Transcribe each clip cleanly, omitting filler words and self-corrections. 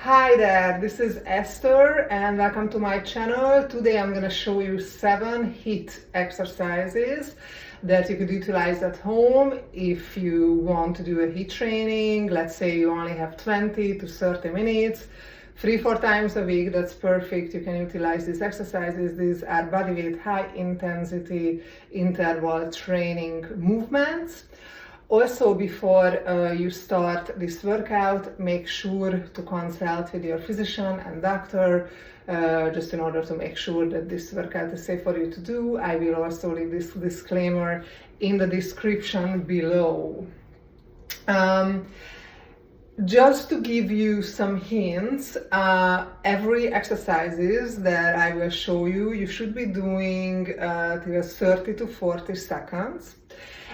Hi there, this is Esther and welcome to my channel. Today I'm going to show you 7 HIIT exercises that you could utilize at home if you want to do a HIIT training. Let's say you only have 20 to 30 minutes, 3-4 times a week. That's perfect. You can utilize these exercises. These are bodyweight high intensity interval training movements. Also, before you start this workout, make sure to consult with your physician and doctor just in order to make sure that this workout is safe for you to do. I will also leave this disclaimer in the description below. Just to give you some hints, every exercises that I will show you, you should be doing till 30 to 40 seconds.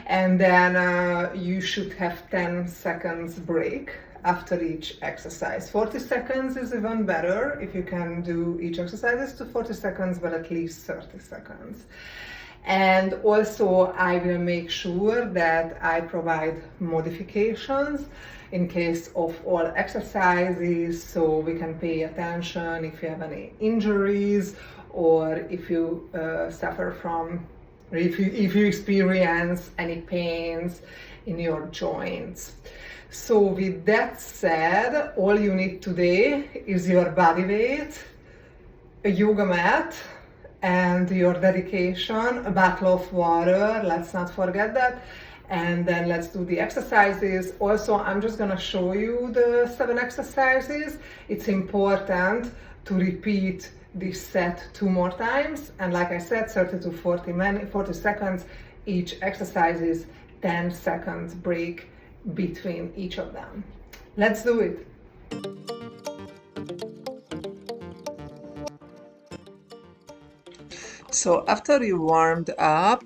And then you should have 10 seconds break after each exercise. 40 seconds is even better if you can do each exercise to 40 seconds, but at least 30 seconds. And also I will make sure that I provide modifications in case of all exercises, so we can pay attention if you have any injuries or if you suffer from if you experience any pains in your joints. So with that said, all you need today is your body weight, a yoga mat, and your dedication, a bottle of water, let's not forget that. And then let's do the exercises. Also, I'm just gonna show you the 7 exercises. It's important to repeat this set 2 more times, and like I said, 30 to 40 seconds each exercises, 10 seconds break between each of them. Let's do it. So after you warmed up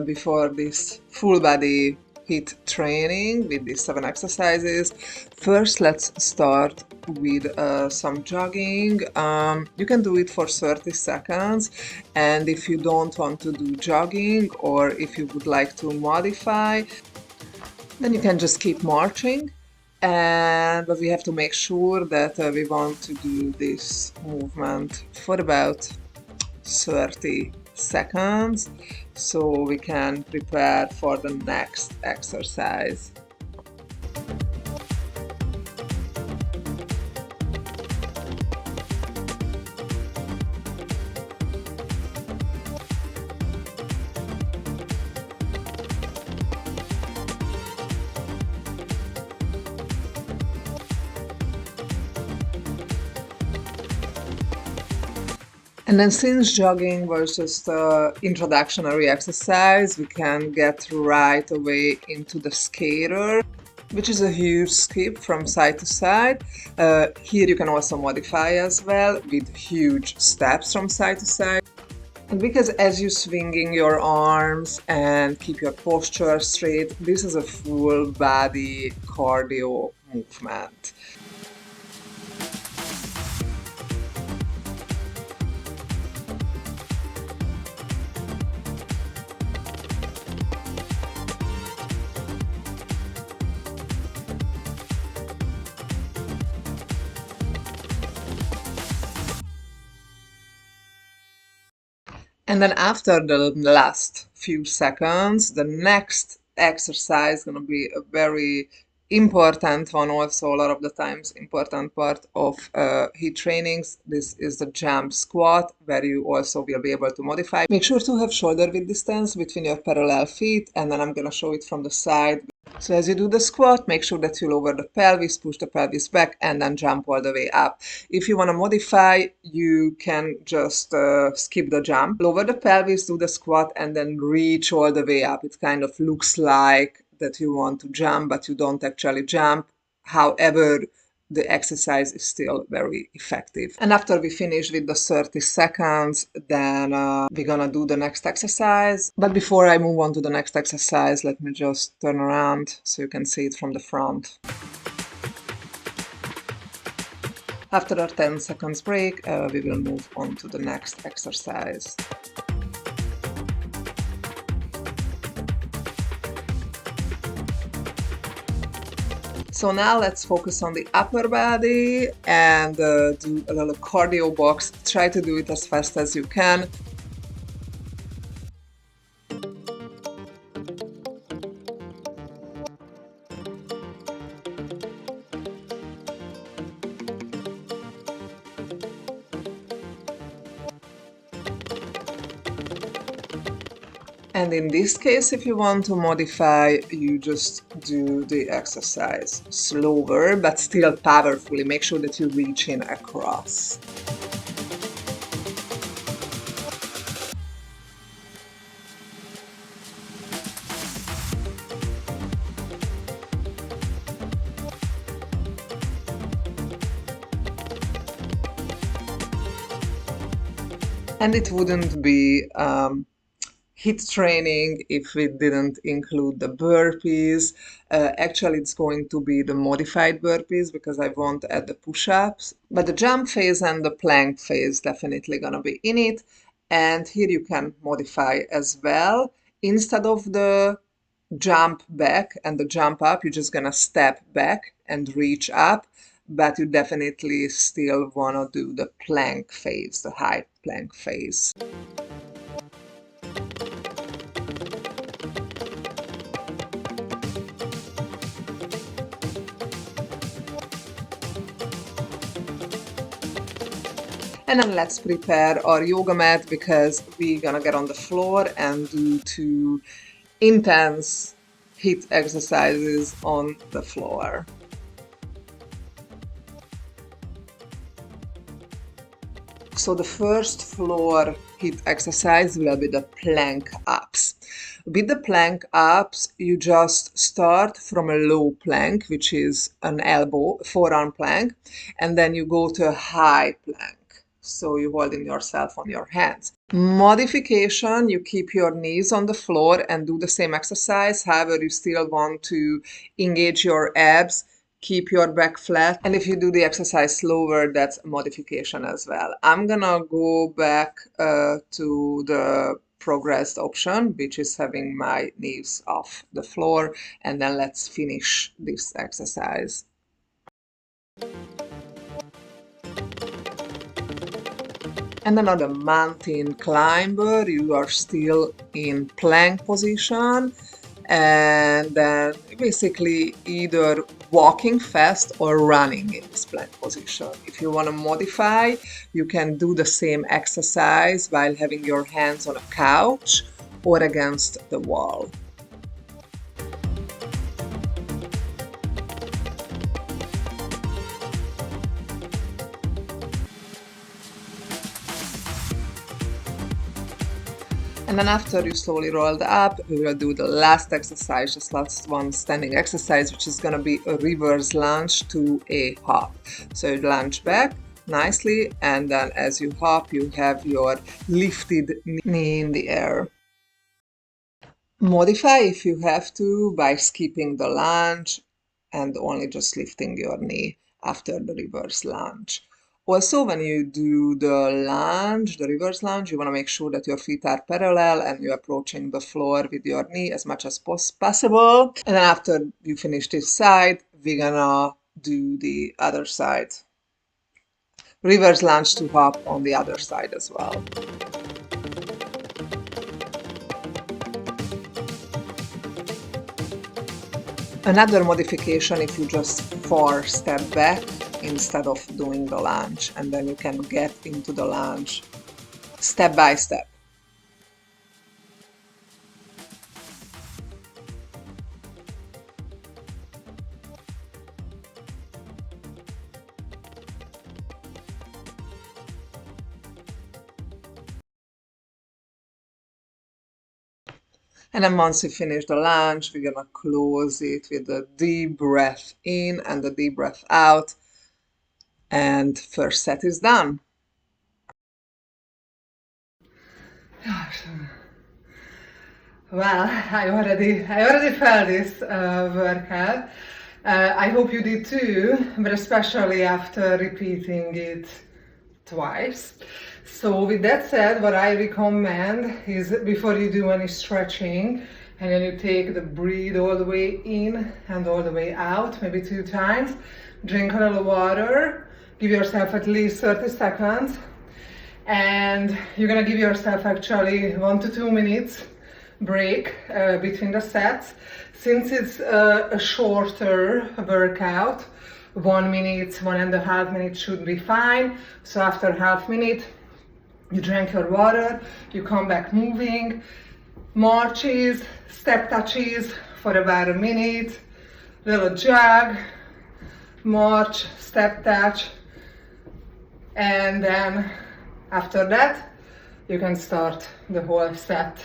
before this full body HIIT training with these 7 exercises, first let's start with some jogging. You can do it for 30 seconds, and if you don't want to do jogging or if you would like to modify, then you can just keep marching. But we have to make sure that we want to do this movement for about 30 seconds so we can prepare for the next exercise. And then since jogging was just an introductory exercise, we can get right away into the skater, which is a huge skip from side to side. Here you can also modify as well with huge steps from side to side. And because as you swinging your arms and keep your posture straight, this is a full body cardio movement. And then after the last few seconds, the next exercise is going to be a very important one, also a lot of the times important part of HIIT trainings. This is the jump squat, where you also will be able to modify. Make sure to have shoulder width distance between your parallel feet, and then I'm going to show it from the side. So as you do the squat, make sure that you lower the pelvis, push the pelvis back, and then jump all the way up. If you want to modify, you can just skip the jump. Lower the pelvis, do the squat, and then reach all the way up. It kind of looks like that you want to jump, but you don't actually jump. However, the exercise is still very effective. And after we finish with the 30 seconds, then we're gonna do the next exercise. But before I move on to the next exercise, let me just turn around so you can see it from the front. After our 10 seconds break, we will move on to the next exercise. So now let's focus on the upper body and do a little cardio box. Try to do it as fast as you can. And in this case, if you want to modify, you just do the exercise slower, but still powerfully. Make sure that you reach in across. And it wouldn't be HIIT training if we didn't include the burpees. Actually, it's going to be the modified burpees because I won't add the push-ups. But the jump phase and the plank phase definitely gonna be in it. And here you can modify as well. Instead of the jump back and the jump up, you're just gonna step back and reach up. But you definitely still wanna do the plank phase, the high plank phase. And then let's prepare our yoga mat because we're gonna get on the floor and do 2 intense HIIT exercises on the floor. So the first floor HIIT exercise will be the plank ups. With the plank ups, you just start from a low plank, which is an elbow, forearm plank, and then you go to a high plank. So you're holding yourself on your hands. Modification, you keep your knees on the floor and do the same exercise. However, you still want to engage your abs, keep your back flat. And if you do the exercise slower, that's a modification as well. I'm gonna go back to the progressed option, which is having my knees off the floor. And then let's finish this exercise. And another mountain climber, you are still in plank position, and then basically either walking fast or running in this plank position. If you want to modify, you can do the same exercise while having your hands on a couch or against the wall. And then after you slowly rolled up, we will do the last exercise, just last one standing exercise, which is gonna be a reverse lunge to a hop. So you lunge back nicely, and then as you hop, you have your lifted knee in the air. Modify if you have to by skipping the lunge and only just lifting your knee after the reverse lunge. Also, when you do the lunge, the reverse lunge, you want to make sure that your feet are parallel and you're approaching the floor with your knee as much as possible. And then after you finish this side, we're gonna do the other side. Reverse lunge to hop on the other side as well. Another modification if you just 4-step back instead of doing the lunge, and then you can get into the lunge step by step. And then once you finish the lunge, we're gonna close it with a deep breath in and a deep breath out. And first set is done. Well, I already felt this workout. I hope you did too, but especially after repeating it twice. So with that said, what I recommend is before you do any stretching, And then you take the breathe all the way in and all the way out, maybe 2 times. Drink a little water. Give yourself at least 30 seconds. And you're gonna give yourself actually 1 to 2 minutes break between the sets. Since it's a shorter workout, 1 minute, 1.5 minutes should be fine. So after half minute, you drink your water, you come back moving, marches, step touches for about a minute, little jog, march, step touch, and then after that, you can start the whole set.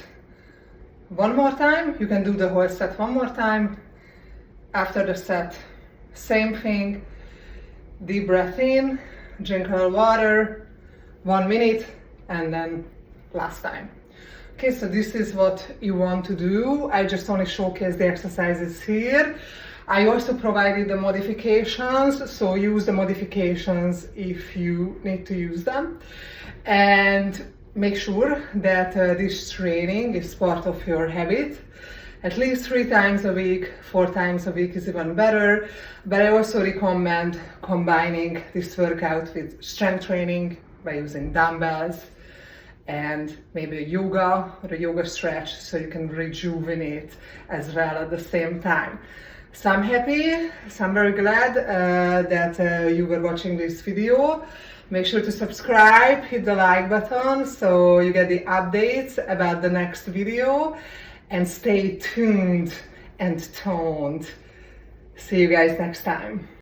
One more time, you can do the whole set one more time. After the set, same thing, deep breath in, drink a little water, 1 minute, and then last time. Okay, so this is what you want to do. I just only showcase the exercises here. I also provided the modifications, so use the modifications if you need to use them. And make sure that this training is part of your habit. At least 3 times a week, 4 times a week is even better. But I also recommend combining this workout with strength training by using dumbbells and maybe a yoga or a yoga stretch so you can rejuvenate as well at the same time. So I'm happy, so I'm very glad that you were watching this video. Make sure to subscribe, hit the like button so you get the updates about the next video, and stay tuned and toned. See you guys next time.